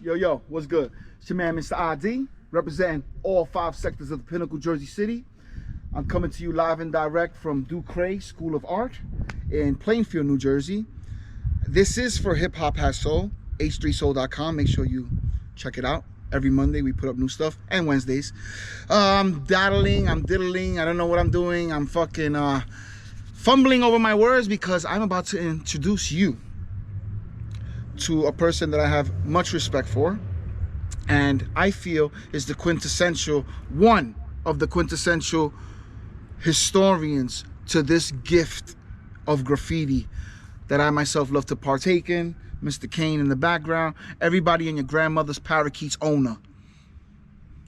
Yo, what's good? It's your man, Mr. ID, representing all 5 sectors of the Pinnacle, Jersey City. I'm coming to you live and direct from Ducre School of Art in Plainfield, New Jersey. This is for Hip Hop Has Soul, h3soul.com. Make sure you check it out. Every Monday we put up new stuff, and Wednesdays. I'm diddling, I don't know what I'm doing. I'm fucking fumbling over my words because I'm about to introduce you to a person that I have much respect for, and I feel is the quintessential, one of the quintessential historians to this gift of graffiti that I myself love to partake in. Mr. Kane in the background. Everybody in your grandmother's parakeets owner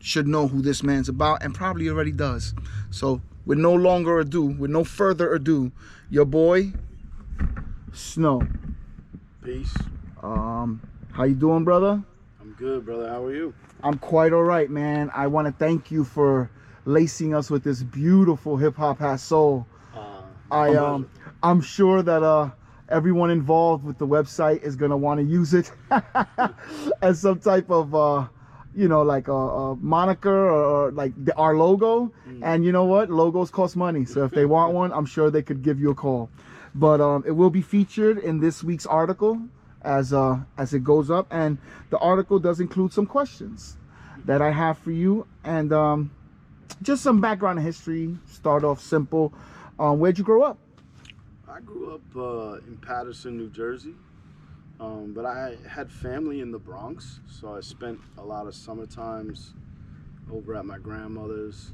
should know who this man's about, and probably already does. So with no further ado, your boy Snow. Peace. How you doing, brother? I'm good, brother. How are you? I'm quite all right, man. I want to thank you for lacing us with this beautiful Hip Hop Has Soul. I'm sure that everyone involved with the website is gonna want to use it as some type of you know, like a moniker or like our logo. And you know what, logos cost money, so if they want one, I'm sure they could give you a call. But it will be featured in this week's article as it goes up, and the article does include some questions that I have for you, and just some background history. Start off simple. Where'd you grow up? I grew up in Paterson, New Jersey, but I had family in the Bronx, so I spent a lot of summer times over at my grandmother's.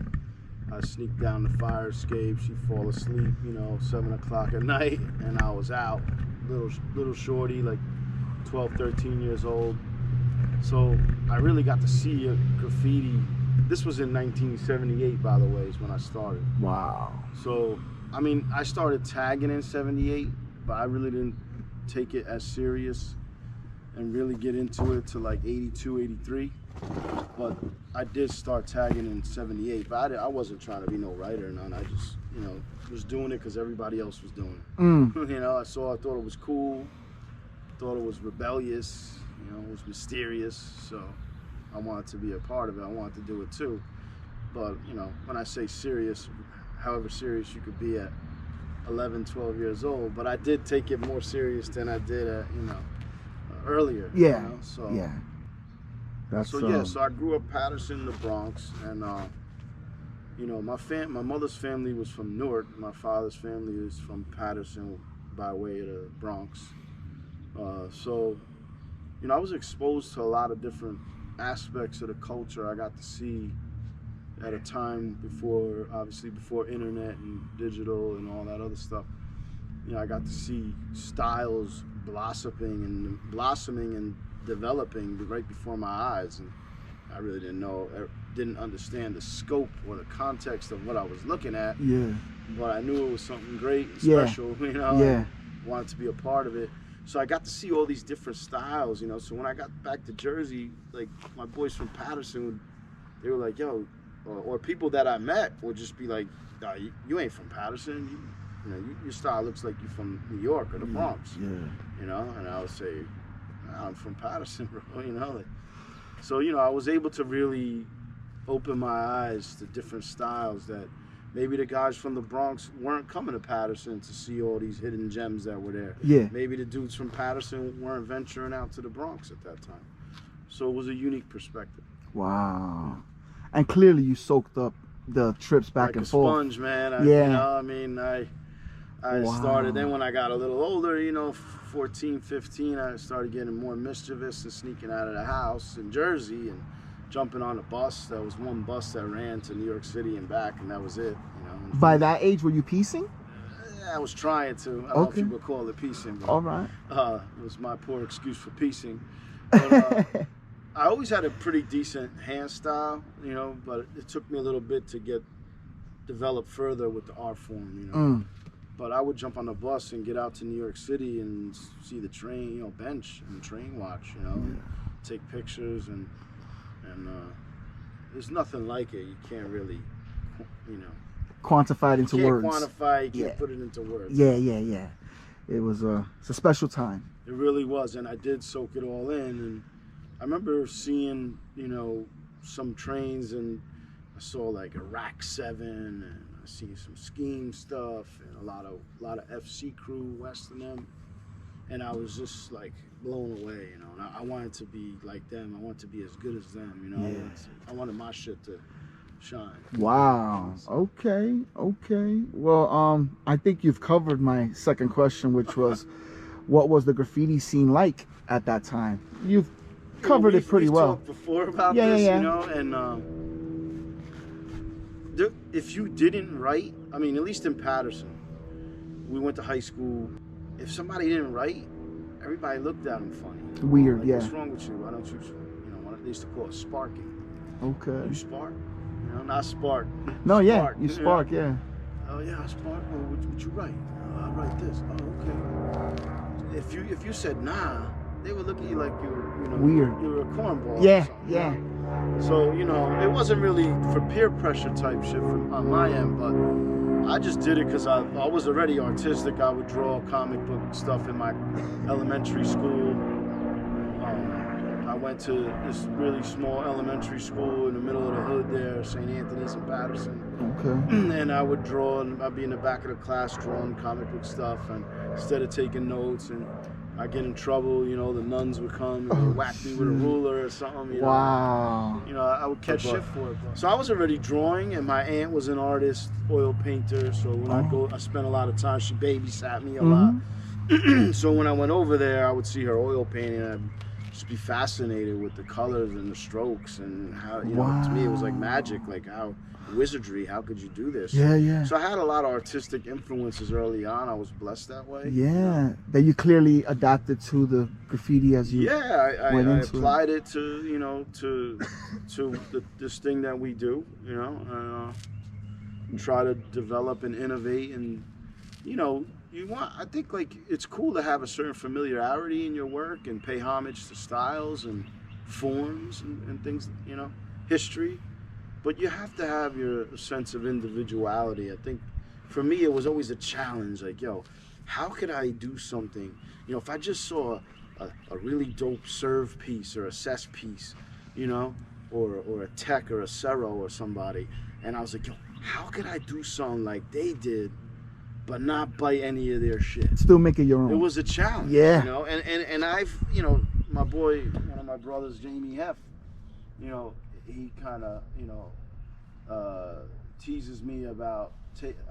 I sneaked down the fire escape. She'd fall asleep, you know, 7 o'clock at night, and I was out, little shorty, like 12, 13 years old. So I really got to see graffiti. This was in 1978, by the way, is when I started. Wow. So, I mean, I started tagging in 78, but I really didn't take it as serious and really get into it till like 82, 83. But I did start tagging in 78, but I wasn't trying to be no writer or none. I just, you know, was doing it because everybody else was doing it. You know, I thought it was cool, thought it was rebellious, you know, it was mysterious, so I wanted to be a part of it. I wanted to do it too. But, you know, when I say serious, however serious you could be at 11, 12 years old, but I did take it more serious than I did at, you know, earlier. Yeah. You know? So, yeah. That's, so I grew up Paterson in the Bronx, and you know, my mother's family was from Newark. My father's family is from Paterson by way of the Bronx. So, you know, I was exposed to a lot of different aspects of the culture. I got to see at a time obviously before internet and digital and all that other stuff. You know, I got to see styles blossoming and developing right before my eyes, and I really didn't understand the scope or the context of what I was looking at. Yeah. But I knew it was something great and special, you know. Yeah. I wanted to be a part of it. So I got to see all these different styles, you know. So when I got back to Jersey, like my boys from Paterson, they were like, yo, or people that I met would just be like, nah, you ain't from Paterson. You know, your style looks like you're from New York or the Bronx. Yeah. You know, and I would say, I'm from Paterson, bro, you know. Like, so, you know, I was able to really open my eyes to different styles that maybe the guys from the Bronx weren't coming to Paterson to see all these hidden gems that were there. Yeah. Maybe the dudes from Paterson weren't venturing out to the Bronx at that time. So it was a unique perspective. Wow. And clearly you soaked up the trips back like and a forth. Sponge, man. Yeah. You know, I mean, I started, then when I got a little older, you know, 14, 15, I started getting more mischievous and sneaking out of the house in Jersey and jumping on a bus. There was one bus that ran to New York City and back, and that was it. You know. By that age, were you piecing? Yeah, I was trying to. I don't know if you would call it piecing. But, all right. It was my poor excuse for piecing. But, I always had a pretty decent hand style, you know, but it took me a little bit to develop further with the art form, you know. But I would jump on the bus and get out to New York City and see the train, you know, bench and train watch, you know, and take pictures, and there's nothing like it. You can't really, you know, quantify it into words. You can't quantify, you can't put it into words. Yeah. It was it's a special time. It really was, and I did soak it all in, and I remember seeing, you know, some trains, and I saw like a Rack 7, and I seen some Scheme stuff, and a lot of FC crew, West and them, and I was just like blown away, you know. And I wanted to be like them. I wanted to be as good as them, you know. Yeah. I wanted my shit to shine. Wow. Okay. Well, I think you've covered my second question, which was, what was the graffiti scene like at that time? You've covered it pretty well. We've talked before about this, you know, and if you didn't write, I mean, at least in Patterson, we went to high school. If somebody didn't write, everybody looked at them funny. Weird, like, yeah. What's wrong with you? Why don't you, you know, they used to call it sparking. Okay. You spark? You know, not spark. No, spark, yeah, you spark, know? yeah. Oh yeah, I spark. Well, what you write? I write this. Oh, okay. If you said nah, they would look at you like you were, you know, weird. You were a cornball. Yeah, yeah. So, you know, it wasn't really for peer pressure type shit on my end, but I just did it because I was already artistic. I would draw comic book stuff in my elementary school. I went to this really small elementary school in the middle of the hood there, St. Anthony's in Patterson. Okay. And I would draw, and I'd be in the back of the class drawing comic book stuff, and instead of taking notes, and I get in trouble, you know, the nuns would come and whack me with a ruler or something. You wow. know, you know, I would catch shit for it. So I was already drawing, and my aunt was an artist, oil painter. So when I'd go, I spent a lot of time. She babysat me a lot. So when I went over there, I would see her oil painting, and I'd just be fascinated with the colors and the strokes, and how, you know, to me it was like magic, like how wizardry, how could you do this? Yeah. So I had a lot of artistic influences early on. I was blessed that way. Yeah, that you clearly adapted to the graffiti as you I applied it to, you know, to this thing that we do, you know, and try to develop and innovate, and, you know, I think, like, it's cool to have a certain familiarity in your work and pay homage to styles and forms and things, you know, history. But you have to have your sense of individuality. I think for me, it was always a challenge. Like, yo, how could I do something? You know, if I just saw a really dope serve piece or a cess piece, you know, or a tech or a Cero or somebody, and I was like, yo, how could I do something like they did, but not bite any of their shit? Still make it your own. It was a challenge. Yeah. You know, and I've, you know, my boy, one of my brothers, Jamie Heff, you know, he kind of, you know, teases me about,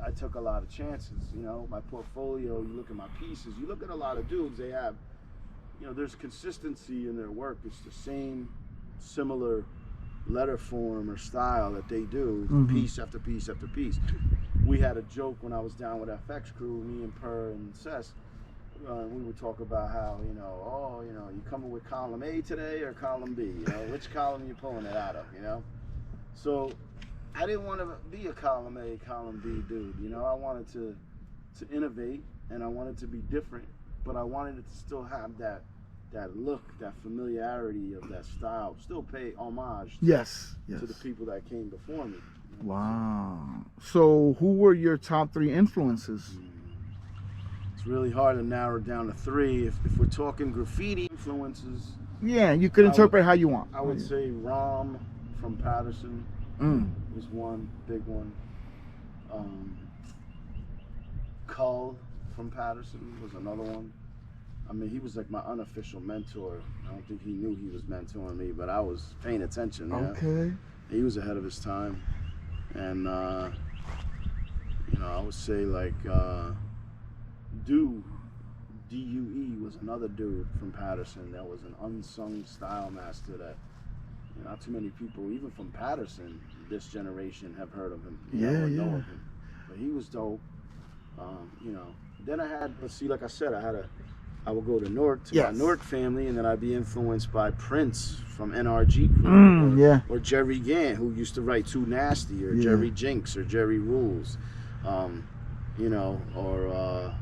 I took a lot of chances, you know, my portfolio, you look at my pieces, you look at a lot of dudes, they have, you know, there's consistency in their work. It's the same, similar letter form or style that they do, piece after piece after piece. We had a joke when I was down with FX crew, me and Per and Cess, we would talk about how, you know, you coming with column A today or column B, you know, which column you pulling it out of, you know? So I didn't want to be a column A, column B dude, you know? I wanted to innovate, and I wanted to be different, but I wanted it to still have that look, that familiarity of that style, still pay homage to the people that came before me. You know? Wow. So who were your top 3 influences? It's really hard to narrow down to 3. If we're talking graffiti influences, yeah, you could interpret how you want. I would say Rom from Patterson is one big one. Cull from Patterson was another one. I mean, he was like my unofficial mentor. I don't think he knew he was mentoring me, but I was paying attention. Okay. He was ahead of his time. And, you know, I would say like D-U-E was another dude from Patterson that was an unsung style master that, you know, not too many people, even from Patterson, this generation have heard of him. Know of him. But he was dope. You know, then I had, but see, like I said, I would go to Newark, to my Newark family, and then I'd be influenced by Prince from NRG Crew, or Jerry Gann, who used to write Too Nasty, or Jerry Jinx, or Jerry Rules, you know, or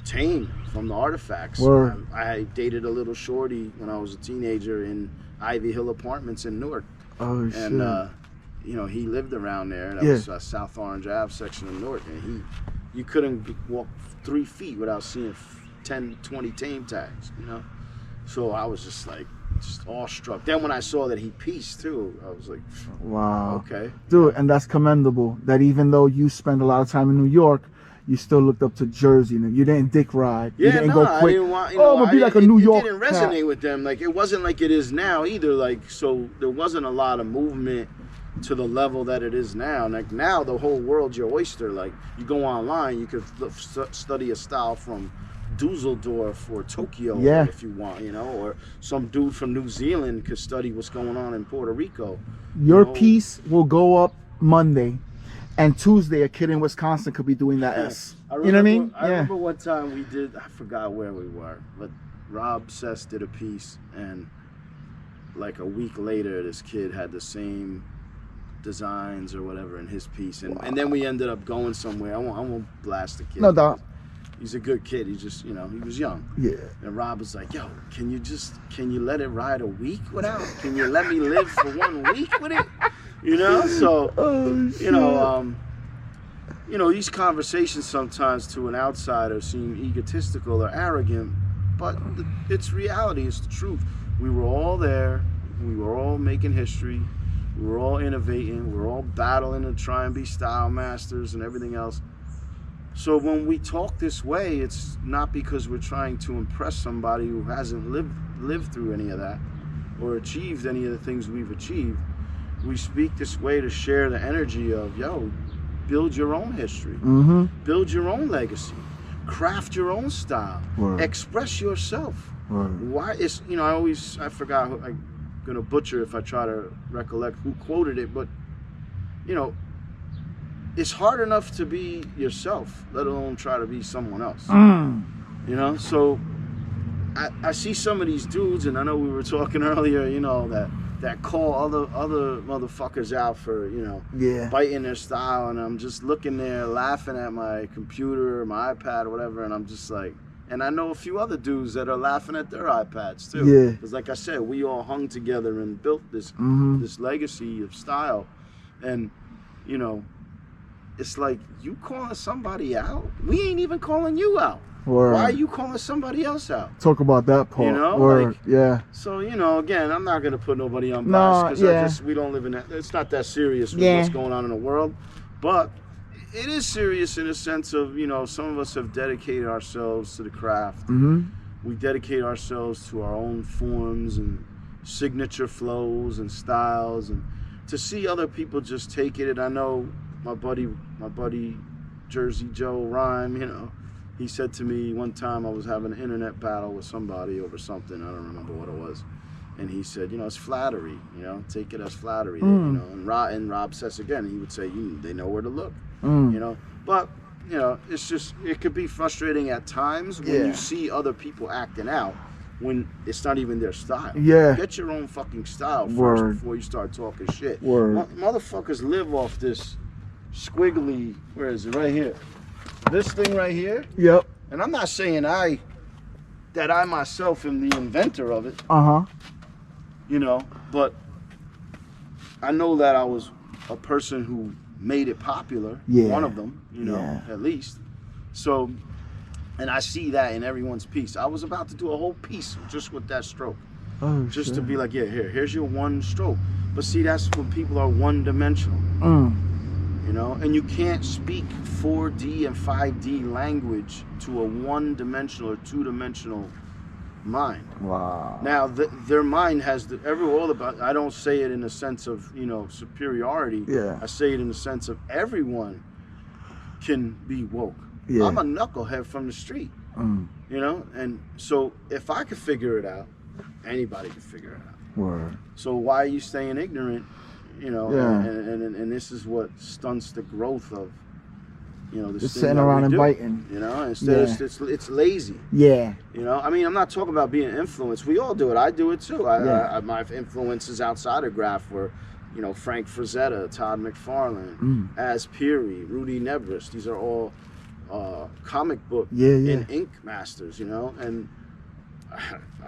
Tame from the Artifacts. I dated a little shorty when I was a teenager in Ivy Hill Apartments in Newark. Oh, shit. And, you know, he lived around there. That was South Orange Ave section of Newark, and you couldn't walk 3 feet without seeing 10, 20 Tame tags, you know? So I was just like just awestruck. Then when I saw that he pieced too, I was like, wow. Okay. Dude, and that's commendable. That even though you spend a lot of time in New York, you still looked up to Jersey. You didn't dick ride. You didn't go quick. I didn't want, I'm gonna be like a New York. It didn't resonate with them. Like, it wasn't like it is now either. Like, so there wasn't a lot of movement to the level that it is now. Like, now the whole world's your oyster. Like, you go online, you could study a style from Dusseldorf or Tokyo, if you want, or some dude from New Zealand could study what's going on in Puerto Rico. Your piece will go up Monday, and Tuesday a kid in Wisconsin could be doing that S. You know what I mean? I remember one time we did, I forgot where we were, but Rob Sess did a piece, and like a week later, this kid had the same designs or whatever in his piece, and then we ended up going somewhere. I won't blast the kid. No doubt. He's a good kid. He just, he was young. Yeah. And Rob was like, yo, can you let it ride a week without? Can you let me live for 1 week with it? So, these conversations sometimes to an outsider seem egotistical or arrogant, but it's reality. It's the truth. We were all there. We were all making history. We were all innovating. We were all battling to try and be style masters and everything else. So when we talk this way, it's not because we're trying to impress somebody who hasn't lived through any of that or achieved any of the things we've achieved. We speak this way to share the energy of, build your own history, build your own legacy, craft your own style, express yourself. Why is, I forgot, I'm gonna butcher if I try to recollect who quoted it, but it's hard enough to be yourself, let alone try to be someone else. So I see some of these dudes, and I know we were talking earlier, that call other motherfuckers out for, biting their style, and I'm just looking there laughing at my computer or my iPad or whatever, and I'm just like, and I know a few other dudes that are laughing at their iPads too. Yeah. Because like I said, we all hung together and built this this legacy of style, and it's like, you calling somebody out? We ain't even calling you out. Why are you calling somebody else out? Talk about that part. So, again, I'm not going to put nobody on blast, because we don't live in that. It's not that serious with what's going on in the world. But it is serious in a sense of, some of us have dedicated ourselves to the craft. We dedicate ourselves to our own forms and signature flows and styles. And to see other people just take it, and I know my buddy Jersey Joe Rhyme, he said to me one time, I was having an internet battle with somebody over something, I don't remember what it was, and he said, it's flattery, take it as flattery, and Rob says again, he would say, they know where to look, but it's just, it could be frustrating at times when you see other people acting out when it's not even their style. Get your own fucking style first before you start talking shit. Motherfuckers live off this squiggly, where is it? Right here. This thing right here. Yep. And I'm not saying that I myself am the inventor of it. But I know that I was a person who made it popular. One of them, at least. So, and I see that in everyone's piece. I was about to do a whole piece just with that stroke. Just to be like, here's your one stroke. But see, that's when people are one-dimensional. And you can't speak 4D and 5D language to a one-dimensional or two-dimensional mind. Wow. Now, their mind has all about. I don't say it in the sense of superiority. I say it in the sense of everyone can be woke. I'm a knucklehead from the street. And so if I could figure it out, anybody can figure it out. So why are you staying ignorant? And this is what stunts the growth of, this just thing sitting around and biting. Instead it's lazy. I mean, I'm not talking about being influenced. We all do it. I do it too. My influences outside of graph were, Frank Frazetta, Todd McFarlane, Az Peary, Rudy Nebris. These are all comic book and ink masters, and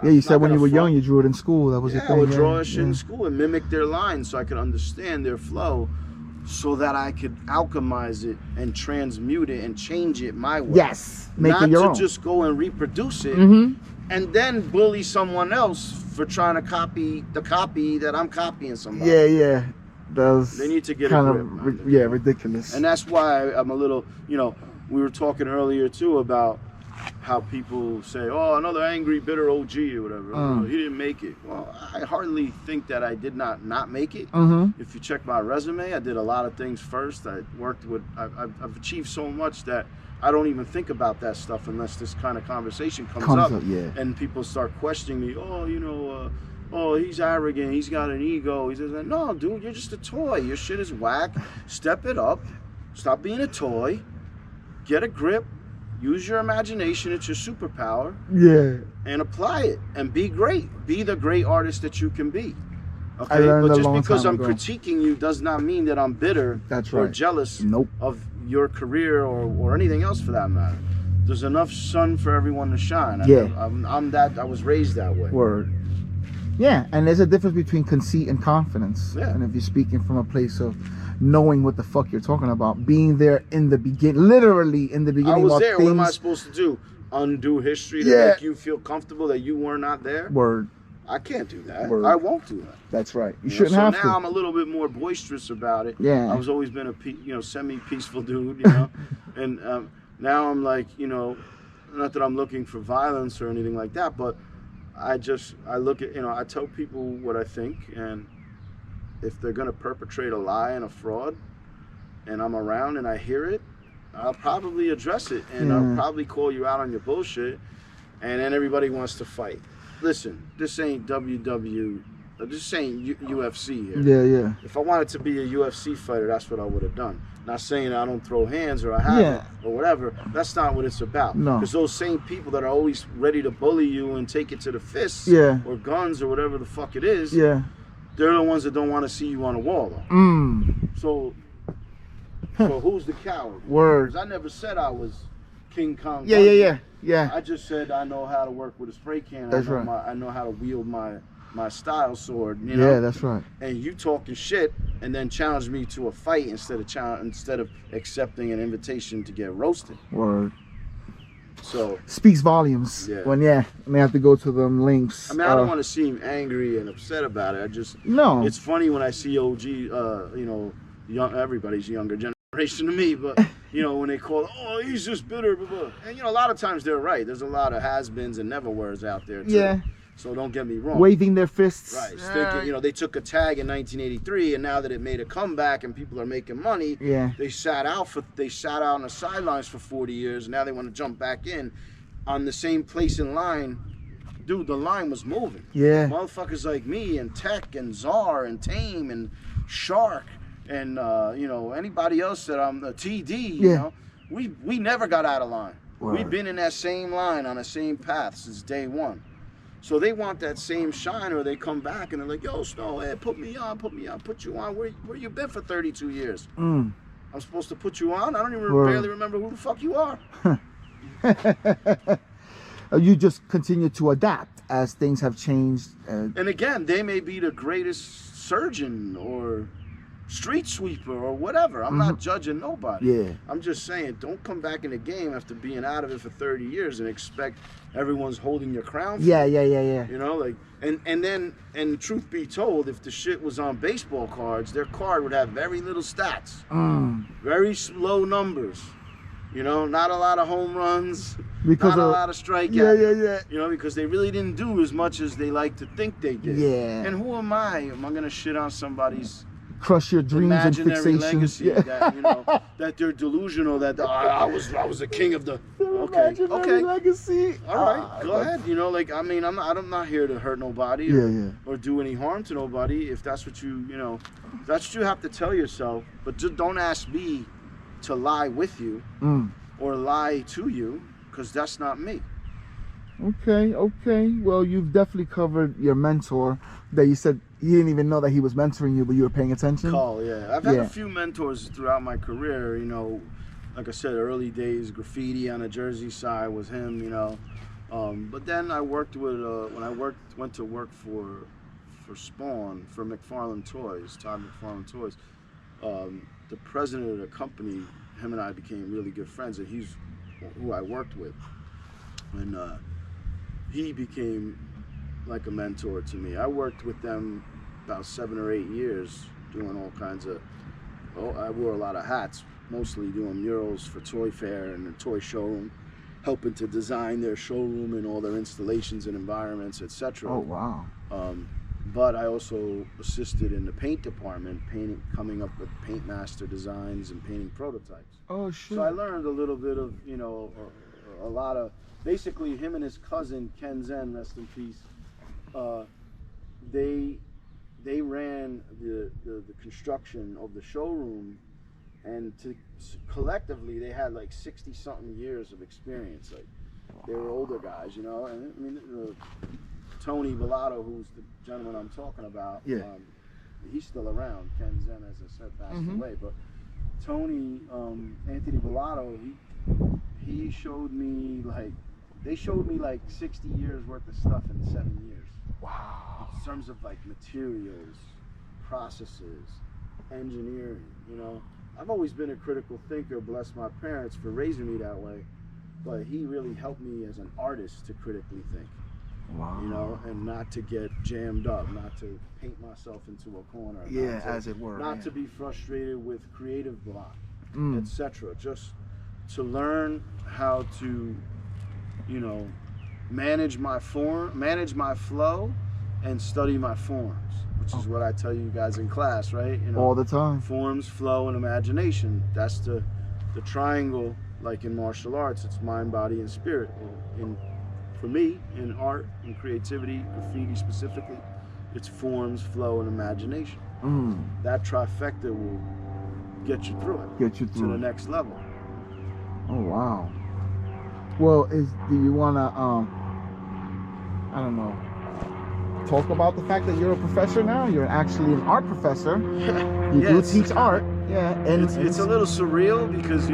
you said when you were young you drew it in school. That was the thing. I would draw shit in school and mimic their lines so I could understand their flow, so that I could alchemize it and transmute it and change it my way. Yes, make not it your to own. just go and reproduce it and then bully someone else for trying to copy the copy that I'm copying somebody. Yeah. They need to get kind a grip, of ridiculous. And that's why I'm a little, you know, we were talking earlier too about how people say, oh, another angry, bitter OG or whatever. He didn't make it. Well, I hardly think that I did not make it. If you check my resume, I did a lot of things first. I worked with, I've achieved so much that I don't even think about that stuff unless this kind of conversation comes up. And people start questioning me, oh, you know, oh, he's arrogant, he's got an ego. He says, no, dude, you're just a toy. Your shit is whack. Step it up. Stop being a toy. Get a grip. Use your imagination. It's your superpower. Yeah. And apply it. And be great. Be the great artist that you can be. Okay? I learned but a just long because time I'm ago. critiquing you does not mean that I'm bitter or jealous of your career or anything else for that matter. There's enough sun for everyone to shine. I was raised that way. Word. Yeah, and there's a difference between conceit and confidence. Yeah. And if you're speaking from a place of knowing what the fuck you're talking about, being there in the beginning, literally in the beginning. I was there. What am I supposed to do? Undo history to make you feel comfortable that you were not there? Word. I can't do that. Word. I won't do that. That's right. You shouldn't have to. So now I'm a little bit more boisterous about it. Yeah. I was always been a semi-peaceful dude, you know, and now I'm like, you know, not that I'm looking for violence or anything like that, but I look at, you know, I tell people what I think, and if they're gonna perpetrate a lie and a fraud, and I'm around and I hear it, I'll probably address it, and I'll probably call you out on your bullshit, and then everybody wants to fight. Listen, this ain't this ain't UFC here. Yeah. If I wanted to be a UFC fighter, that's what I would have done. Not saying I don't throw hands or I haven't or whatever. That's not what it's about. No. Because those same people that are always ready to bully you and take it to the fists or guns or whatever the fuck it is, they're the ones that don't want to see you on the wall, though. So who's the coward? Word. Because I never said I was King Kong. Yeah. I just said I know how to work with a spray can. That's I know how to wield my style sword. You know? Yeah, that's right. And you talking shit and then challenge me to a fight instead of accepting an invitation to get roasted. Word. So speaks volumes. Yeah. When they have to go to them links. I mean, I don't want to seem angry and upset about it. It's funny when I see OG, you know, everybody's younger generation to me, but you know, when they call, oh, he's just bitter, blah, blah. And you know, a lot of times they're right. There's a lot of has-beens and never-weres out there too. Yeah. So don't get me wrong. Waving their fists. Right. Thinking, you know, they took a tag in 1983, and now that it made a comeback and people are making money, they sat out on the sidelines for 40 years, and now they want to jump back in on the same place in line. Dude, the line was moving. Yeah. Motherfuckers like me and Tech and Czar and Tame and Shark and you know, anybody else that I'm a TD, you know, we never got out of line. Word. We've been in that same line on the same path since day one. So they want that same shine, or they come back and they're like, yo, Snow, hey, put me on, put you on. Where you been for 32 years? I'm supposed to put you on? I don't even barely remember who the fuck you are. You just continue to adapt as things have changed. And again, they may be the greatest surgeon or street sweeper or whatever. I'm not judging nobody. Yeah. I'm just saying, don't come back in the game after being out of it for 30 years and expect everyone's holding your crown for Yeah. You know, like, and truth be told, if the shit was on baseball cards, their card would have very little stats, very low numbers. You know, not a lot of home runs, not a lot of strikeouts. Yeah. You know, because they really didn't do as much as they like to think they did. Yeah. And who am I? Am I gonna shit on somebody's crush your dreams and imaginary fixations? legacy that, you know, that they're delusional, that I was a king of the okay legacy. All right, go ahead. You know, like, I mean, I'm not here to hurt nobody or do any harm to nobody. If that's what you know, that's what you have to tell yourself. But just don't ask me to lie with you or lie to you, because that's not me. Okay. Well, you've definitely covered your mentor that you said you didn't even know that he was mentoring you, but you were paying attention. Call, yeah. I've had a few mentors throughout my career, you know. Like I said, early days, graffiti on the Jersey side was him, you know. But then I worked with, when I went to work for Spawn, for McFarlane Toys, Todd McFarlane Toys, The president of the company, him and I became really good friends, and he's who I worked with, and he became like a mentor to me. I worked with them about 7 or 8 years, doing all kinds of. I wore a lot of hats, mostly doing murals for Toy Fair and the toy showroom, helping to design their showroom and all their installations and environments, etc. Oh wow! But I also assisted in the paint department, coming up with paint master designs and painting prototypes. Oh shit! So I learned a little bit of, a lot of, basically him and his cousin Ken Zen, rest in peace. They ran the construction of the showroom, and collectively they had like 60-something years of experience. Like they were older guys, And I mean, Tony Bellato, who's the gentleman I'm talking about, he's still around. Ken Zen, as I said, passed away, but Tony, Anthony Bellato, he showed me they showed me 60 years worth of stuff in 7 years. Wow. In terms of materials, processes, engineering, I've always been a critical thinker, bless my parents for raising me that way, but he really helped me as an artist to critically think. Wow. And not to get jammed up, not to paint myself into a corner. Yeah, as it were. Not to be frustrated with creative block, Mm. etc. Just to learn how to, manage my flow, and study my forms, which is what I tell you guys in class, right? All the time. Forms, flow, and imagination. That's the triangle, like in martial arts. It's mind, body, and spirit. For me, in art and creativity, graffiti specifically, it's forms, flow, and imagination. Mm. That trifecta will get you through it. Get you through to the next level. Oh wow. Well, do you wanna I don't know, talk about the fact that you're a professor now? You're actually an art professor. You do teach art. Yeah, and it's a little surreal because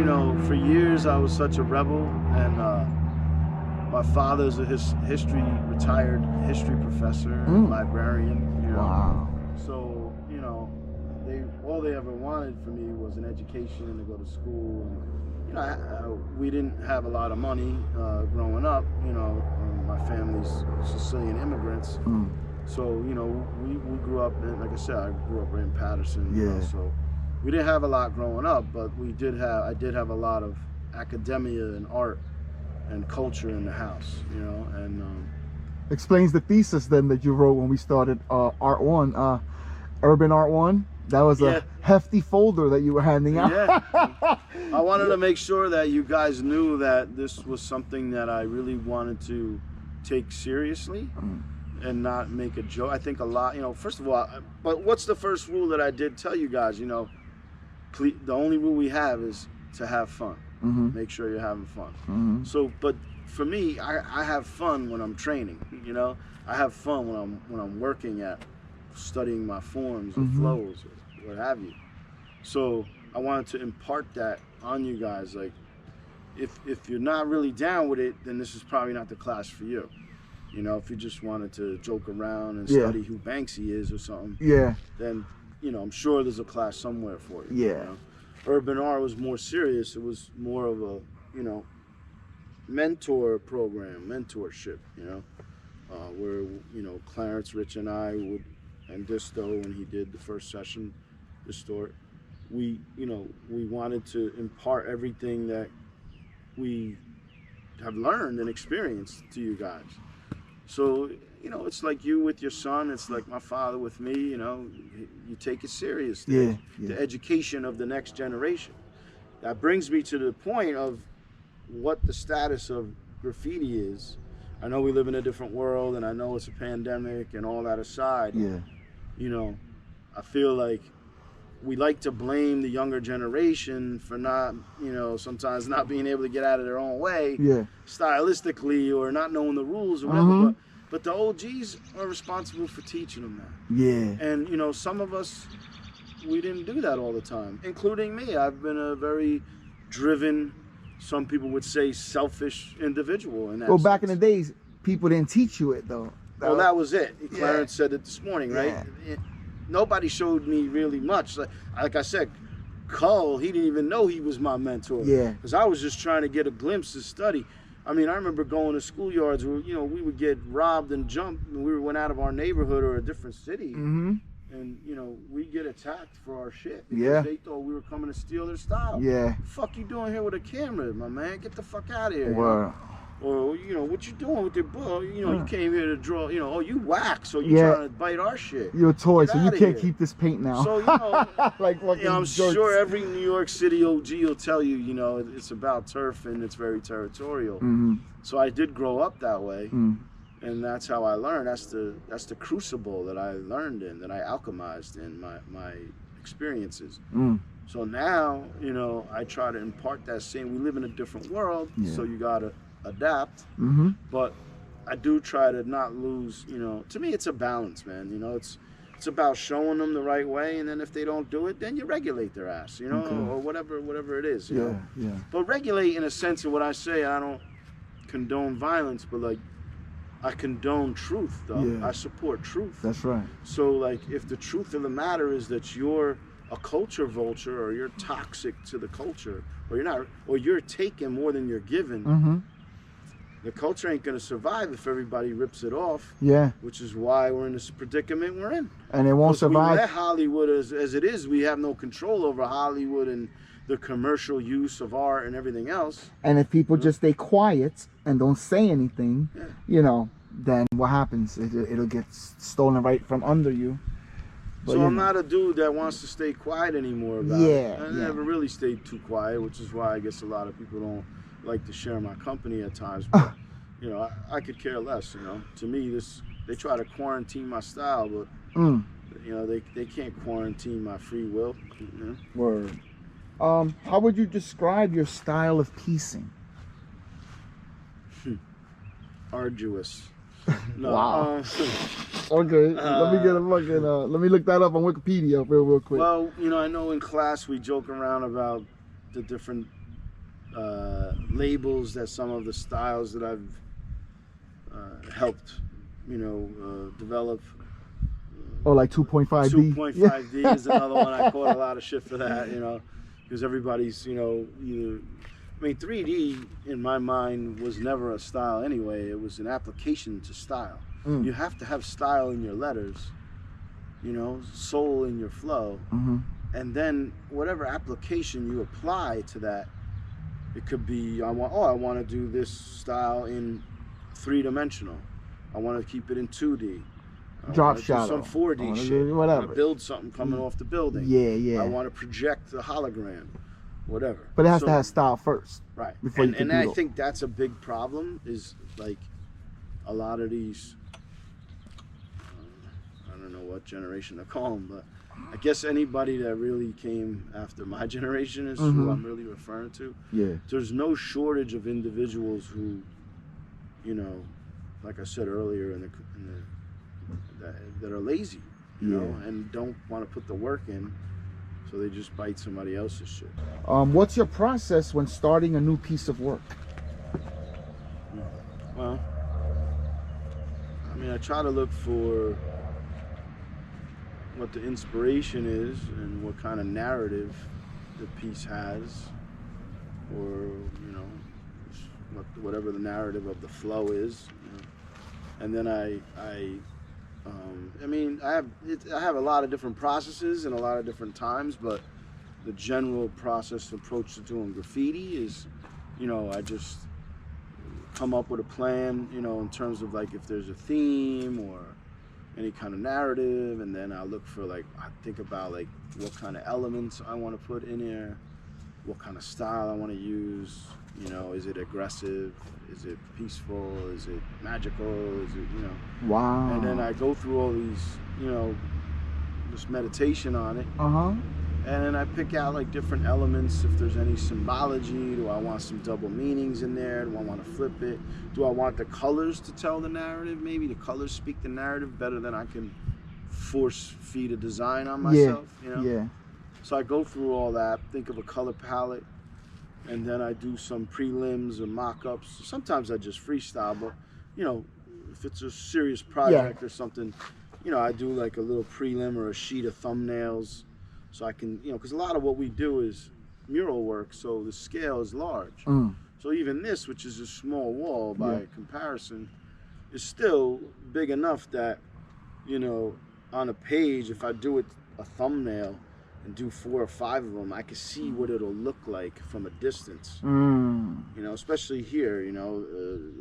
for years I was such a rebel, and my father's a retired history professor, and librarian. Wow. So all they ever wanted for me was an education and to go to school. And, we didn't have a lot of money growing up. My family's Sicilian immigrants. Mm. So we grew up in, like I said, I grew up in Patterson. Yeah. So we didn't have a lot growing up, but I did have a lot of academia and art and culture in the house, and explains the thesis then that you wrote when we started Art One, Urban Art One. That was a hefty folder that you were handing out. Yeah. I wanted to make sure that you guys knew that this was something that I really wanted to take seriously and not make a joke. I think a lot, first of all, but what's the first rule that I did tell you guys? Please, the only rule we have is to have fun. Make sure you're having fun. So, but for me, I have fun when I'm training. I have fun when I'm working at studying my forms and flows or what have you. So I wanted to impart that on you guys. Like, if you're not really down with it, then this is probably not the class for you. If you just wanted to joke around and study who Banksy is or something, then I'm sure there's a class somewhere for you. Yeah. Urban art was more serious. It was more of a mentor program, mentorship. Where Clarence Rich and I and Disto, when he did the first session, Distort, we wanted to impart everything that we have learned and experienced to you guys. So it's like you with your son. It's like my father with me. You take it serious. The education of the next generation. That brings me to the point of what the status of graffiti is. I know we live in a different world, and I know it's a pandemic, and all that aside. I feel like we like to blame the younger generation for not, sometimes not being able to get out of their own way, stylistically, or not knowing the rules or whatever. But the OGs are responsible for teaching them that. Yeah. And some of us, we didn't do that all the time, including me. I've been a very driven, some people would say selfish individual in that sense. Back in the days, people didn't teach you it though. That was it. Clarence said it this morning, right? nobody showed me really much. Like I said, Cull, he didn't even know he was my mentor. Yeah. Because I was just trying to get a glimpse of study. I mean, I remember going to schoolyards where, you know, we would get robbed and jumped when we went out of our neighborhood or a different city. Mm-hmm. And, you know, we'd get attacked for our shit Yeah. because they thought we were coming to steal their style. Yeah. What the fuck you doing here with a camera, my man? Get the fuck out of here. Wow. Or, you know, what you doing with your book? You know, you came here to draw, you know, oh, you wax, so you Yeah. trying to bite our shit. You're a toy, Get so you outta can't here. keep this paint now. So, you know, like fucking you know, I'm jerks. sure every New York City OG will tell you, you know, it's about turf and it's very territorial. Mm-hmm. So I did grow up that way, Mm. and that's how I learned. That's the crucible that I learned in, that I alchemized in my experiences. Mm. So now, you know, I try to impart that same. We live in a different world, Yeah. so you gotta adapt. Mm-hmm. But I do try to not lose. You know, to me, it's a balance, man. You know, it's about showing them the right way, and then if they don't do it, then you regulate their ass. You know, Okay. or whatever it is. You know? Yeah. But regulate in a sense of what I say. I don't condone violence, but like I condone truth, though. Yeah. I support truth. That's right. So like, if the truth of the matter is that you're a culture vulture, or you're toxic to the culture, or you're not, or you're taking more than you're giving, Mm-hmm. the culture ain't gonna survive if everybody rips it off. Yeah. Which is why we're in this predicament we're in. And it won't 'Cause we survive. let Hollywood as it is. We have no control over Hollywood and the commercial use of art and everything else. And if people just stay quiet and don't say anything, Yeah. you know, then what happens? It'll get stolen right from under you. But, So you I'm know. not a dude that wants to stay quiet anymore about Yeah, it. I yeah. never really stayed too quiet, which is why I guess a lot of people don't like to share my company at times. But, you know, I could care less, you know. To me, they try to quarantine my style, but, Mm. you know, they can't quarantine my free will. You know? Word. How would you describe your style of piecing? Arduous. No, Wow. Okay, let me get a fucking. Let me look that up on Wikipedia real quick. well, you know, I know in class we joke around about the different labels that some of the styles that I've helped, you know, develop. Oh, like 2.5D. 2.5D is another one. I caught a lot of shit for that, you know, because everybody's, you know, either. I mean, 3D in my mind was never a style anyway. It was an application to style. Mm. You have to have style in your letters, you know, soul in your flow, Mm-hmm. and then whatever application you apply to that, it could be I want to do this style in 3-dimensional. I want to keep it in 2D. I Drop wanna do shadow. some 4D I wanna shit. do I whatever. want to build something coming off the building. Yeah. I want to project the hologram, whatever. But it has So- to have style first. right. before you can And do I it. think that's a big problem. Is like a lot of these. I don't know what generation to call them, but I guess anybody that really came after my generation is Mhm. who I'm really referring to. Yeah. There's no shortage of individuals who, you know, like I said earlier, that are lazy, you know, and don't want to put the work in, so they just bite somebody else's shit. What's your process when starting a new piece of work? Well, I mean, I try to look for what the inspiration is and what kind of narrative the piece has, or, you know, whatever the narrative of the flow is. You know. And then I have a lot of different processes and a lot of different times, but the general process approach to doing graffiti is, you know, I just come up with a plan, you know, in terms of like if there's a theme or any kind of narrative, and then I look for like, I think about like what kind of elements I want to put in there, what kind of style I want to use, you know, is it aggressive, is it peaceful, is it magical, is it, you know. Wow. And then I go through all these, you know, just meditation on it. Uh-huh. And then I pick out like different elements, if there's any symbology. Do I want some double meanings in there? Do I want to flip it? Do I want the colors to tell the narrative? Maybe the colors speak the narrative better than I can force feed a design on myself, you know? Yeah. So I go through all that, think of a color palette, and then I do some prelims or mock-ups. Sometimes I just freestyle, but, you know, if it's a serious project or something, you know, I do like a little prelim or a sheet of thumbnails, so I can, you know, because a lot of what we do is mural work, so the scale is large. So even this, which is a small wall by comparison, is still big enough that, you know, on a page, if I do it a thumbnail and do 4 or 5 of them, I can see what it'll look like from a distance. You know, especially here, you know,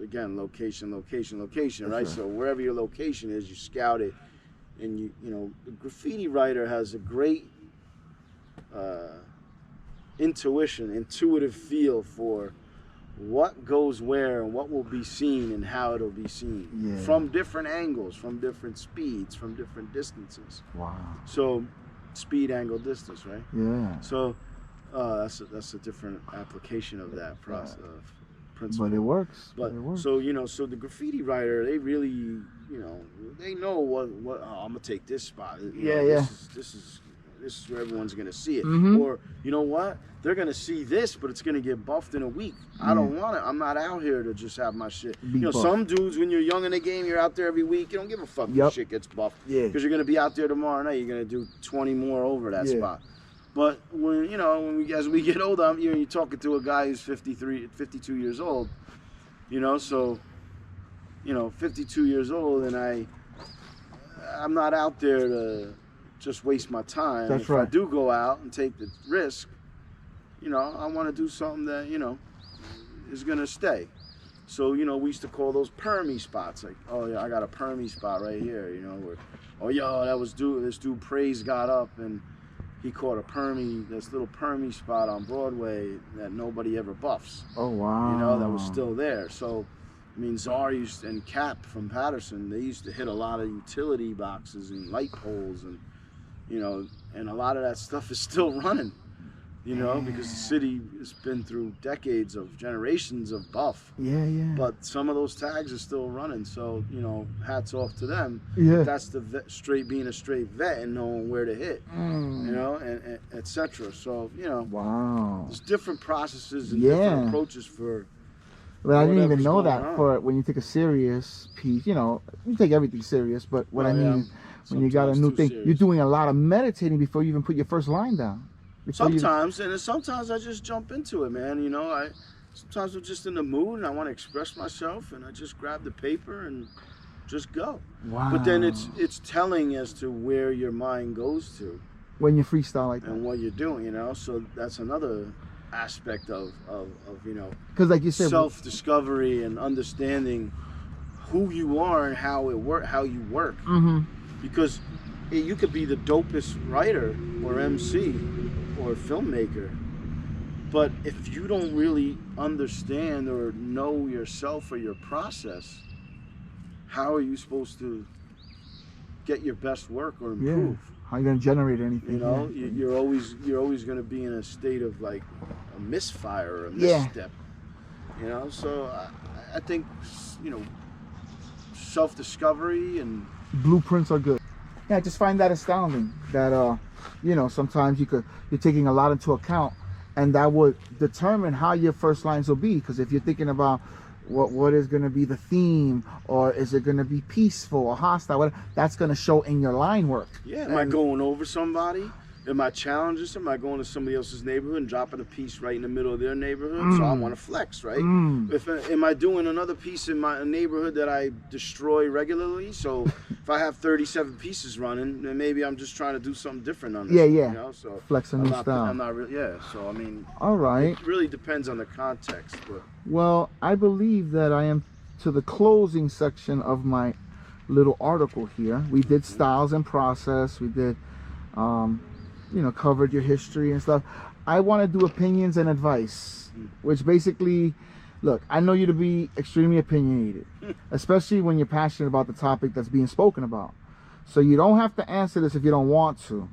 again, location, right? So wherever your location is, you scout it, and you know, the graffiti writer has a great intuitive feel for what goes where and what will be seen and how it'll be seen from different angles, from different speeds, from different distances. Wow. So speed, angle, distance, right? Yeah. So that's a different application of that process principle. But it works. But it works. so, you know, so the graffiti writer, they really, you know, they know what I'm gonna take this spot. This is where everyone's gonna see it. Or, you know what? They're gonna see this, but it's gonna get buffed in a week. I don't want it. I'm not out here to just have my shit. You know, some dudes, when you're young in the game, you're out there every week. You don't give a fuck if your shit gets buffed. Because you're gonna be out there tomorrow night. You're gonna do 20 more over that spot. But when, you know, as we get older, you're talking to a guy who's 52 years old. You know, so, you know, 52 years old, and I'm not out there to just waste my time. If I do go out and take the risk, you know, I want to do something that, you know, is gonna stay. So, you know, we used to call those permy spots. Like, oh yeah, I got a permy spot right here. You know, where, oh yo, this dude Praise got up and he caught this little permy spot on Broadway that nobody ever buffs. Oh wow. You know, that was still there. So, I mean, Czar and Cap from Patterson, they used to hit a lot of utility boxes and light poles, and, you know, and a lot of that stuff is still running, you know, because the city has been through decades of generations of buff. But some of those tags are still running, so, you know, hats off to them. That's the being a straight vet and knowing where to hit, you know, and etc. So, you know, there's different processes and different approaches for. But I didn't even know that for when you take a serious piece, you know, you take everything serious, but what I mean, when you got a new thing, you're doing a lot of meditating before you even put your first line down. Sometimes I just jump into it, man. You know, sometimes I'm just in the mood and I want to express myself, and I just grab the paper and just go. Wow. But then it's telling as to where your mind goes to when you freestyle like that and what you're doing, you know. So that's another aspect of you know, because like you said, self-discovery and understanding who you are and how you work. Because you could be the dopest writer or MC or filmmaker, but if you don't really understand or know yourself or your process, how are you supposed to get your best work or improve? How are you going to generate anything? You know, you're always going to be in a state of like a misfire or a misstep. You know, so I think, you know, self-discovery and blueprints are good. I just find that astounding that you know, sometimes you're taking a lot into account, and that would determine how your first lines will be. Because if you're thinking about what is going to be the theme, or is it going to be peaceful or hostile, whatever, that's going to show in your line work. Am I going over somebody? Am I challenging something? Am I going to somebody else's neighborhood and dropping a piece right in the middle of their neighborhood? So I want to flex, right? Am I doing another piece in my neighborhood that I destroy regularly? So if I have 37 pieces running, then maybe I'm just trying to do something different on this. You know? So flex a new style. I'm not really, so I mean, all right. It really depends on the context. But well, I believe that I am to the closing section of my little article here. We did styles and process. We did you know, covered your history and stuff. I want to do opinions and advice, which basically, look, I know you to be extremely opinionated, especially when you're passionate about the topic that's being spoken about. So you don't have to answer this if you don't want to,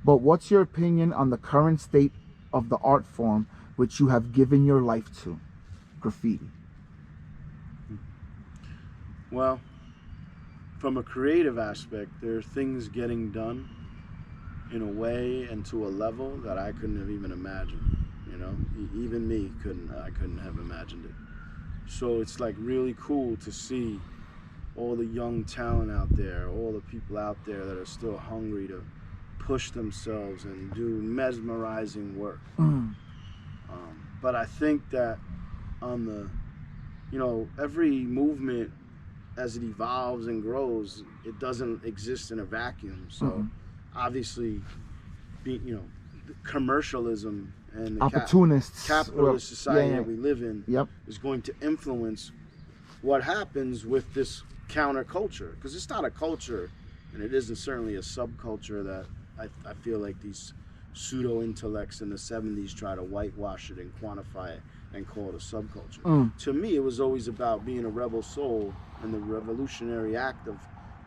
but what's your opinion on the current state of the art form which you have given your life to, graffiti? Well, from a creative aspect, there are things getting done in a way and to a level that I couldn't have even imagined. You know, even me I couldn't have imagined it. So it's like really cool to see all the young talent out there, all the people out there that are still hungry to push themselves and do mesmerizing work. But I think that on the, every movement, as it evolves and grows, it doesn't exist in a vacuum. So obviously, commercialism and the opportunists, capitalist society that we live in Yep. is going to influence what happens with this counterculture, because it's not a culture, and it isn't certainly a subculture that I feel like these pseudo intellects in the 70s try to whitewash it and quantify it and call it a subculture. To me, it was always about being a rebel soul and the revolutionary act of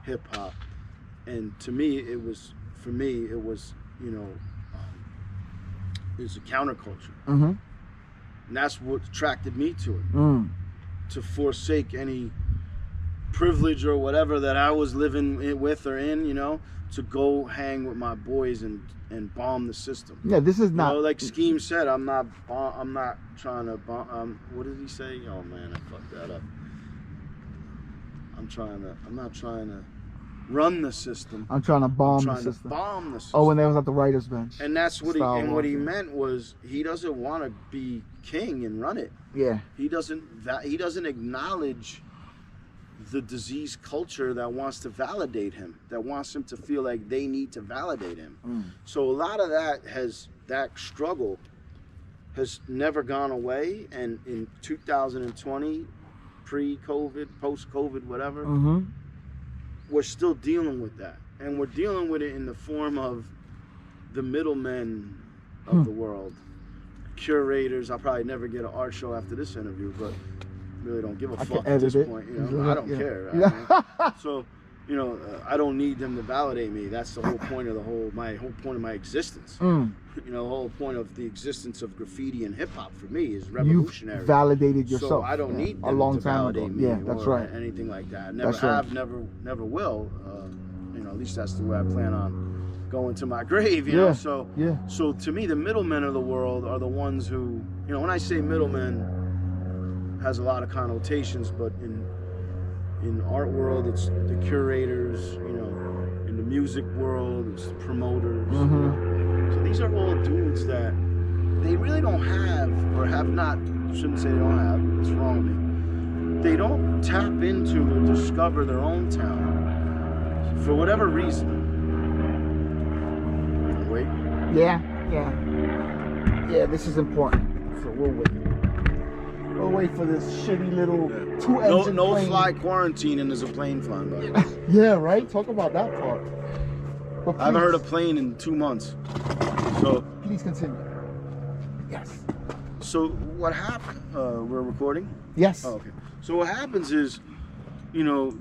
hip hop. And to me, it was it's a counterculture. And that's what attracted me to it. To forsake any privilege or whatever that I was living with or in, to go hang with my boys and bomb the system. Yeah, this is not like Scheme said. I'm not trying to bomb. What did he say? Oh man, I fucked that up. I'm not trying to run the system. I'm trying to bomb the I'm trying system. to bomb the system. Oh, when they was at the writer's bench. And that's what what he meant was he doesn't want to be king and run it. Yeah. He doesn't acknowledge the disease culture that wants to validate him, that wants him to feel like they need to validate him. So a lot of that struggle has never gone away. And in 2020, pre-COVID, post-COVID, whatever, we're still dealing with that. And we're dealing with it in the form of the middlemen of the world, curators. I'll probably never get an art show after this interview, but really don't give a fuck at this point. I don't care. So, I don't need them to validate me. That's the whole point of my whole point of my existence. The whole point of the existence of graffiti and hip hop for me is revolutionary. You've validated yourself. So I don't need them to validate me or anything like that. Never have, never will. At least that's the way I plan on going to my grave. You know. So to me, the middlemen of the world are the ones who, when I say middlemen, has a lot of connotations, but in art world, it's the curators. In the music world, it's the promoters. So these are all dudes that they really don't have, or have not. Shouldn't say they don't have. It's wrong with me. They don't tap into or discover their own talent for whatever reason. Wait. Yeah. This is important. So we'll wait. We'll wait for this shitty little two-engine No plane. fly quarantine and there's a plane flying by. Yeah, right? Talk about that part. But I haven't heard a plane in 2 months. So please continue. Yes. So what happened? We're recording? Yes. Oh, okay. So what happens is, the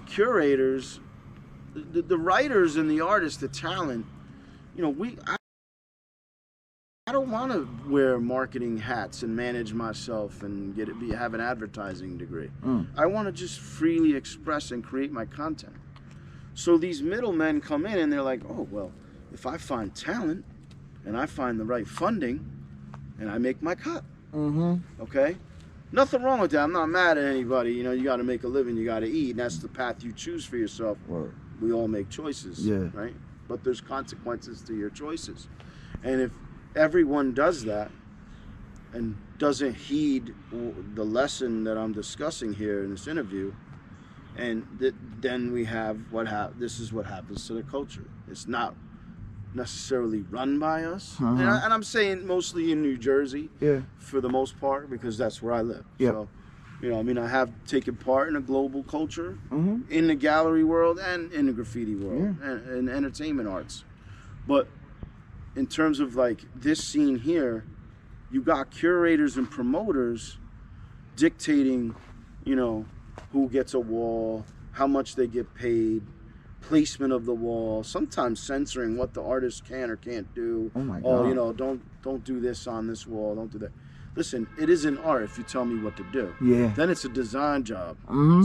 curators, the writers and the artists, the talent, I don't want to wear marketing hats and manage myself and have an advertising degree. I want to just freely express and create my content. So these middlemen come in and they're like, oh, well, if I find talent and I find the right funding and I make my cut, okay? Nothing wrong with that. I'm not mad at anybody. You got to make a living, you got to eat, and that's the path you choose for yourself. Word. We all make choices, right? But there's consequences to your choices. And if everyone does that and doesn't heed the lesson that I'm discussing here in this interview, and then we have this is what happens to the culture. It's not necessarily run by us, and I'm saying mostly in New Jersey, for the most part, because that's where I live. So, I have taken part in a global culture, in the gallery world and in the graffiti world, and entertainment arts. But in terms of like this scene here, you got curators and promoters dictating, who gets a wall, how much they get paid, placement of the wall, sometimes censoring what the artist can or can't do. Oh my God. Don't do this on this wall, don't do that. Listen, it is an art if you tell me what to do. Then it's a design job.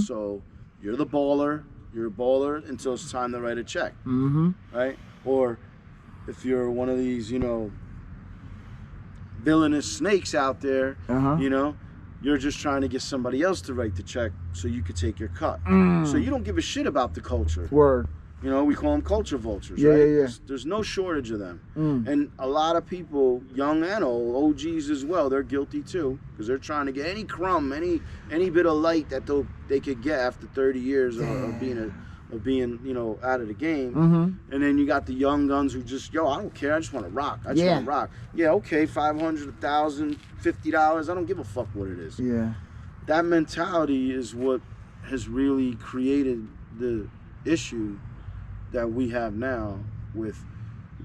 So you're the baller, you're a baller until it's time to write a check. Right? Or if you're one of these, villainous snakes out there, you're just trying to get somebody else to write the check so you could take your cut. So you don't give a shit about the culture. Word. You know, we call them culture vultures, Yeah, right? yeah, yeah. There's no shortage of them. And a lot of people, young and old, OGs as well, they're guilty too, because they're trying to get any crumb, any bit of light that they could get after 30 years of being, you know, out of the game. And then you got the young guns who just, yo, I don't care, I just want to rock. I just want to rock. Yeah, okay, $500, $1,000, $50, I don't give a fuck what it is. Yeah. That mentality is what has really created the issue that we have now with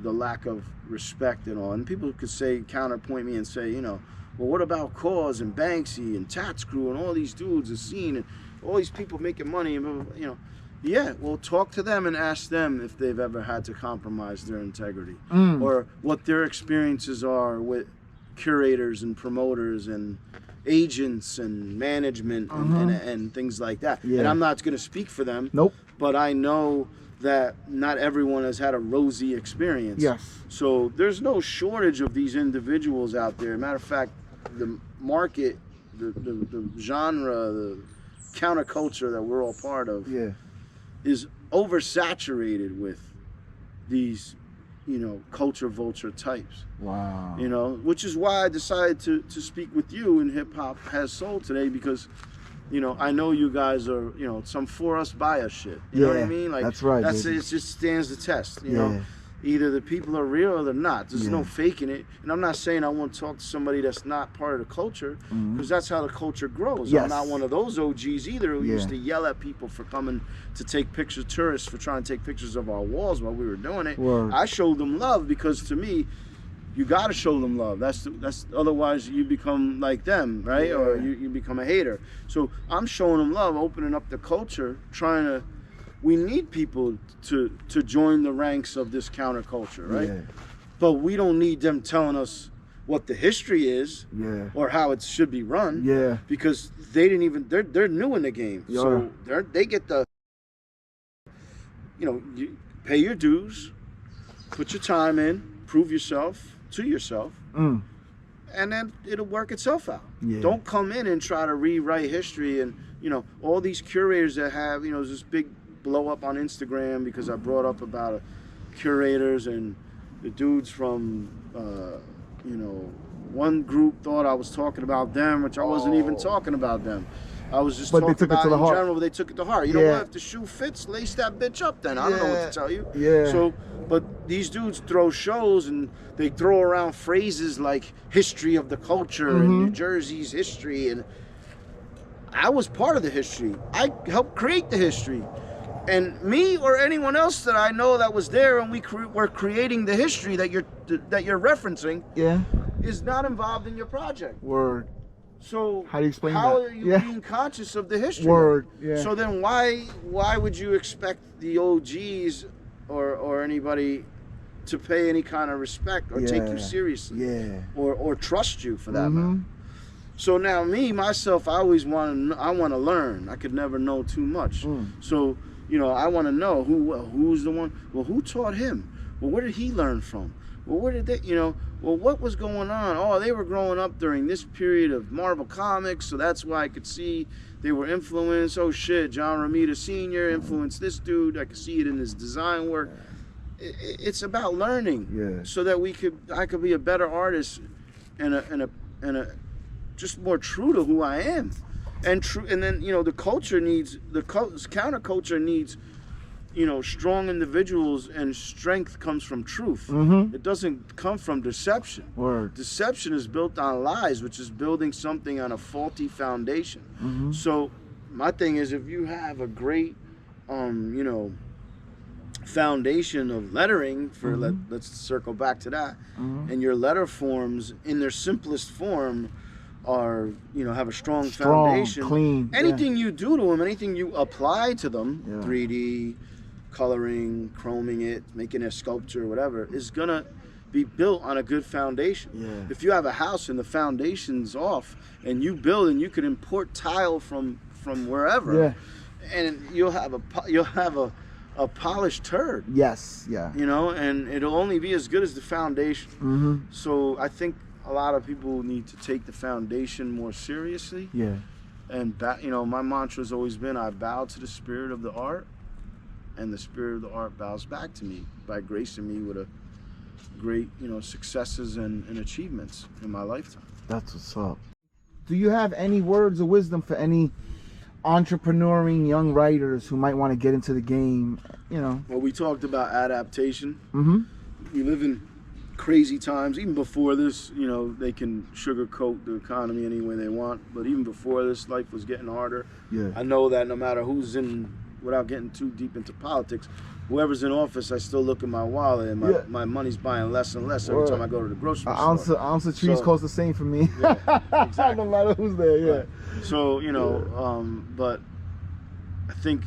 the lack of respect and all. And people could say, counterpoint me and say, you know, well, what about Cause and Banksy and Tats Crew and all these dudes are seen and all these people making money and, you know. Yeah, well, talk to them and ask them if they've ever had to compromise their integrity or what their experiences are with curators and promoters and agents and management and things like that. Yeah. And I'm not going to speak for them. Nope. But I know that not everyone has had a rosy experience. Yes. So there's no shortage of these individuals out there. Matter of fact, the market, the genre, the counterculture that we're all part of is oversaturated with these, you know, culture vulture types. Wow. You know, which is why I decided to speak with you in Hip Hop Has Soul today, because, you know, I know you guys are, you know, some for us, by us shit. You know what I mean? Like, that's right. It just stands the test. You know, either the people are real or they're not. There's no faking it. And I'm not saying I want to talk to somebody that's not part of the culture, because that's how the culture grows. I'm not one of those OGs either who used to yell at people for coming to take pictures, tourists for trying to take pictures of our walls while we were doing it. I showed them love, because to me, you got to show them love. That's otherwise you become like them, right? Or you become a hater. So I'm showing them love, opening up the culture, trying to. We need people to join the ranks of this counterculture, right? But we don't need them telling us what the history is or how it should be run. Because they didn't even. They're new in the game, so they get the. You know, you pay your dues, put your time in, prove yourself to yourself, and then it'll work itself out. Don't come in and try to rewrite history. And, you know, all these curators that have, you know, this big blow up on Instagram because I brought up about curators and the dudes from, you know, one group thought I was talking about them, which I wasn't even talking about them. I was just talking about it in general, but they took it to heart. You know what? If the shoe fits, lace that bitch up then. I don't know what to tell you. So, but these dudes throw shows and they throw around phrases like history of the culture and New Jersey's history. And I was part of the history. I helped create the history. And me or anyone else that I know that was there and we're creating the history that you're referencing is not involved in your project. Word. So how do you explain how that? are you being conscious of the history? Word. So then why would you expect the OGs or anybody to pay any kind of respect or take you seriously or trust you for that matter? So now myself, I want to learn. I could never know too much. So, you know, I want to know who's the one. Well, who taught him? Well, where did he learn from? Well, where did they, you know, well, what was going on? Oh, they were growing up during this period of Marvel Comics, so that's why I could see they were influenced. Oh shit, John Romita Sr. influenced this dude. I could see it in his design work. It's about learning, so that I could be a better artist and a just more true to who I am, and then, you know, the counterculture needs, you know, strong individuals, and strength comes from truth. It doesn't come from deception. Deception is built on lies, which is building something on a faulty foundation. So my thing is, if you have a great, you know, foundation of lettering for let's circle back to that, and your letter forms in their simplest form are, you know, have a strong foundation, clean. Anything you do to them, anything you apply to them, 3D, coloring, chroming it, making a sculpture, whatever, is gonna be built on a good foundation. If you have a house and the foundation's off, and you build and you could import tile from wherever, and you'll have a polished turd. You know, and it'll only be as good as the foundation. So I think a lot of people need to take the foundation more seriously. Yeah. And you know, my mantra has always been, I bow to the spirit of the art, and the spirit of the art bows back to me by gracing me with a great, you know, successes and achievements in my lifetime. That's what's up. Do you have any words of wisdom for any entrepreneuring young writers who might want to get into the game? You know. Well, we talked about adaptation. Mm-hmm. We live in crazy times. Even before this, you know, they can sugarcoat the economy any way they want. But even before this, life was getting harder. Yeah. I know that no matter who's in, without getting too deep into politics, whoever's in office, I still look at my wallet, and my money's buying less and less every time I go to the grocery store. Ounce of trees costs the same for me. Yeah, exactly. No matter who's there, yeah. Right. So, you know, but I think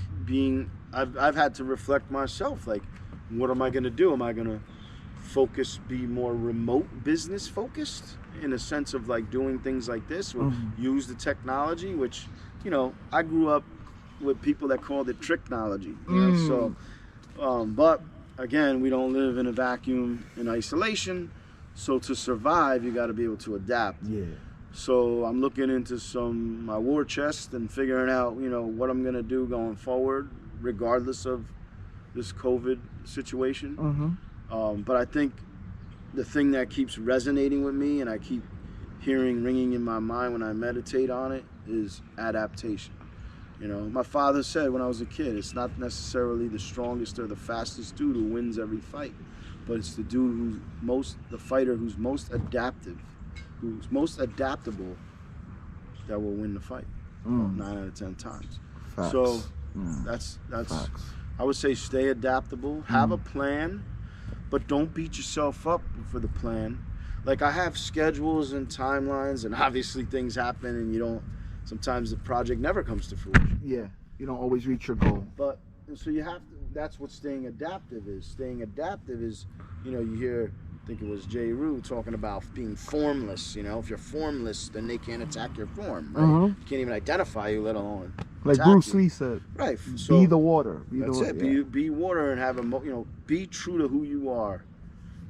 I've had to reflect myself, like, what am I going to do? Am I going to be more remote business focused in a sense of like doing things like this, or use the technology, which, you know, I grew up with people that called it tricknology, you know, so, but again, we don't live in a vacuum in isolation. So to survive, you got to be able to adapt. Yeah. So I'm looking into my war chest and figuring out, you know, what I'm going to do going forward, regardless of this COVID situation. But I think the thing that keeps resonating with me and I keep ringing in my mind when I meditate on it is adaptation. You know, my father said when I was a kid, it's not necessarily the strongest or the fastest dude who wins every fight, but it's the dude the fighter who's most adaptive, who's most adaptable, that will win the fight 9 out of 10 times. Facts. So that's Facts. I would say stay adaptable, have a plan, but don't beat yourself up for the plan. Like, I have schedules and timelines, and obviously things happen, and sometimes the project never comes to fruition. Yeah, you don't always reach your goal. But, so you have to, that's what staying adaptive is. Staying adaptive is, you know, you hear, I think it was J. Rue talking about being formless, you know. If you're formless, then they can't attack your form, right? You can't even identify you, let alone like Bruce Lee said. Right. So be the water. That's it. Yeah. Be water and have be true to who you are,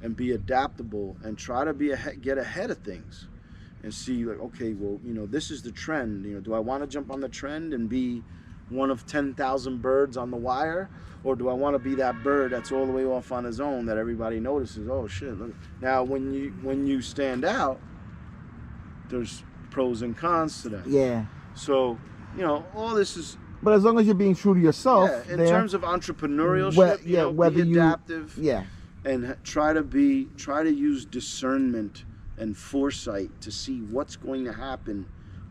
and be adaptable, and try to get ahead of things, and see, like, okay, well, you know, this is the trend. You know, do I want to jump on the trend and be one of 10,000 birds on the wire, or do I want to be that bird that's all the way off on his own that everybody notices? Oh shit! Look. Now, when you stand out, there's pros and cons to that. Yeah. So, you know, all this is. But as long as you're being true to yourself, in terms of entrepreneurship, whether be adaptive, and try to use discernment and foresight to see what's going to happen,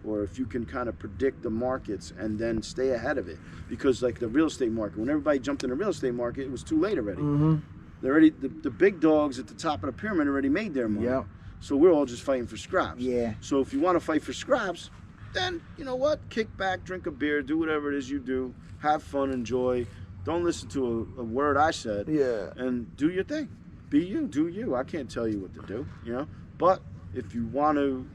or if you can kind of predict the markets and then stay ahead of it. Because like the real estate market, when everybody jumped in the real estate market, it was too late already. The big dogs at the top of the pyramid already made their money. Yeah. So we're all just fighting for scraps. Yeah. So if you want to fight for scraps, then, you know what? Kick back, drink a beer, do whatever it is you do. Have fun, enjoy. Don't listen to a word I said. Yeah. And do your thing. Be you, do you. I can't tell you what to do, you know? But if you want to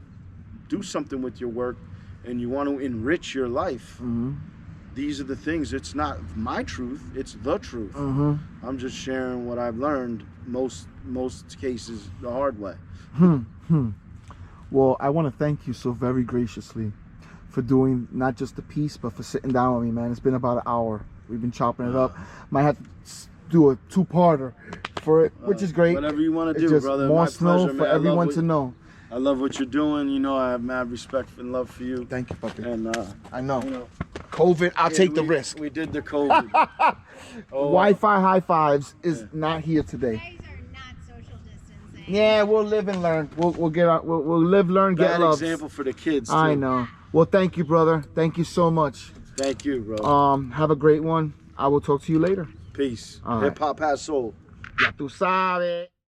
do something with your work and you want to enrich your life, these are the things. It's not my truth, it's the truth. I'm just sharing what I've learned, most cases the hard way. Well, I want to thank you so very graciously for doing not just the piece, but for sitting down with me, man. It's been about an hour. We've been chopping it up. Might have to do a two-parter for it, which is great. Whatever you want to do, just brother. More My snow pleasure, for man. everyone to know. I love what you're doing. You know, I have mad respect and love for you. Thank you, puppy. And I know. You know, COVID, I'll take the risk. We did the COVID. Wi-Fi high fives is not here today. You guys are not social distancing. Yeah, we'll live and learn. We'll get out. We'll live, learn, get Bad love. example for the kids, too. I know. Well, thank you, brother. Thank you so much. Thank you, bro. Have a great one. I will talk to you later. Peace. All right. Hip hop has soul. Ya tú sabes.